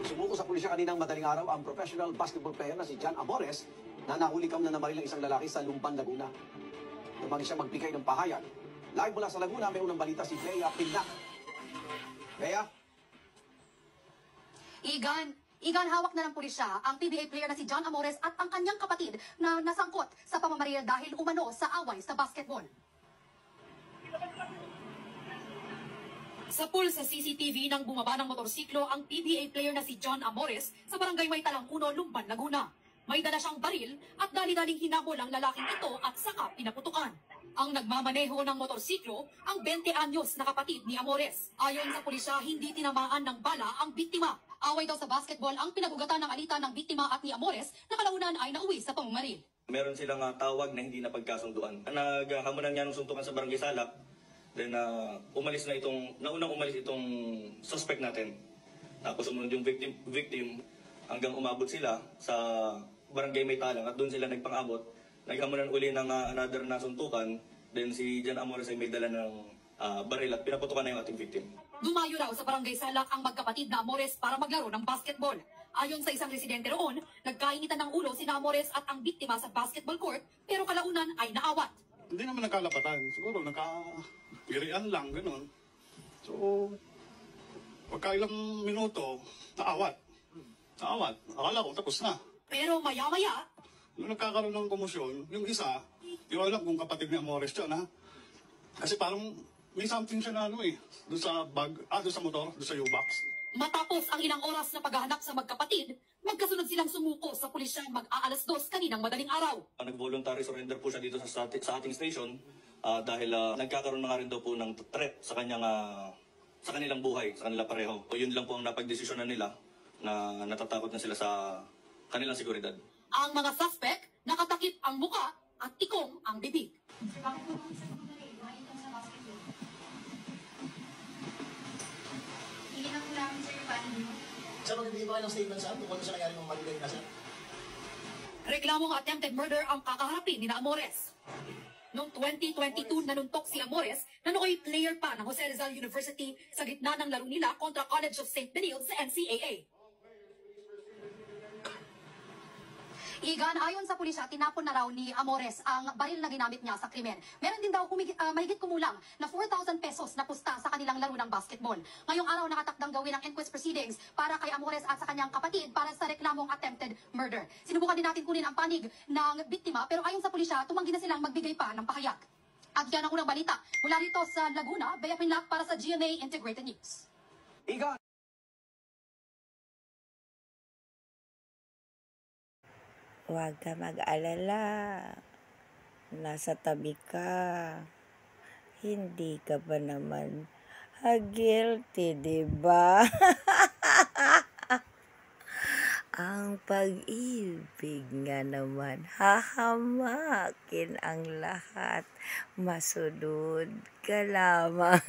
Sumuko sa pulisya kaninang madaling araw ang professional basketball player na si Jan Amores na nahulikam na namaril ng isang lalaki sa Lumban, Laguna. Lumang siya magbigay ng pahayag. Live mula sa Laguna, may unang balita si Bea Pinlac. Bea? Igan, hawak na ng pulisya ang PBA player na si Jan Amores at ang kanyang kapatid na nasangkot sa pamamaril dahil umano sa away sa basketball. Sa pool sa CCTV nang bumaba ng motorsiklo ang PBA player na si Jan Amores sa barangay Maytalang 1, Lumban, Laguna. May dala siyang baril at dali-daling hinabol ang lalaking ito at saka pinaputukan. Ang nagmamaneho ng motorsiklo ang 20 anyos na kapatid ni Amores. Ayon sa pulisya, hindi tinamaan ng bala ang biktima. Away daw sa basketball ang pinagugatan ng alitan ng biktima at ni Amores na kalaunan ay nauwi sa pamamaril. Meron silang tawag na hindi napagkasunduan. Naghahamunan niya ng suntukan sa barangay Salak. Then naunang umalis itong suspect natin. Tapos sumunod yung victim hanggang umabot sila sa barangay Maytalang at doon sila nagpang-abot. Naghamunan uli ng another na suntukan. Then si Jan Amores ay may dala ng baril at pinaputukan na yung ating victim. Dumayo raw sa barangay Salak ang magkapatid na Amores para maglaro ng basketball. Ayon sa isang residente roon, nagkainitan ng ulo si Amores at ang biktima sa basketball court pero kalaunan ay naawat. Hindi naman nagkalapatan. Siguro nagkapirian lang, gano'n. So, pagkailang minuto, naawat. Akala ko, tapos na. Pero maya-maya, Nung nagkakaroon ng komosyon, yung isa, di ko alam kung kapatid ni Amores yun, ha? Kasi parang may something siya na doon sa bag, doon sa motor, doon sa U-box. matapos ang ilang oras na paghahanap sa magkapatid, magkasunod silang sumuko sa pulisya mag-aalas 2 kaninang madaling araw. Nag-voluntary surrender po siya dito sa ating station dahil nagkakaroon na nga rin daw po ng threat sa kanilang buhay, sa kanila pareho. O yun lang po ang napagdesisyonan nila na natatakot na sila sa kanilang seguridad. Ang mga suspect, nakatakip ang muka at tikong ang bibig. Sir, magbibigay ba kayo ng statement, sir, tungkol sa nangyari ng maligay na, sir? Reklamong attempted murder ang kakaharapin ni Amores. Noong 2022, nanuntok si Amores na nooy player pa ng Jose Rizal University sa gitna ng laro nila kontra College of St. Benil sa NCAA. Igan, ayon sa pulisya, tinapon na raw ni Amores ang baril na ginamit niya sa krimen. Meron din daw mahigit kumulang na 4,000 pesos na pusta sa kanilang laro ng basketball. Ngayong araw nakatakdang gawin ang inquest proceedings para kay Amores at sa kanyang kapatid para sa reklamong attempted murder. Sinubukan din natin kunin ang panig ng biktima pero ayon sa pulisya, tumanggi na silang magbigay pa ng pahayag. At yan ang unang balita. Mula rito sa Laguna, Bea Pinlac para sa GMA Integrated News. Igan. Huwag ka mag-alala. Nasa tabi ka. Hindi ka ba naman guilty, diba? Ang pag-ibig nga naman, hahamakin ang lahat. Masunod ka lamang.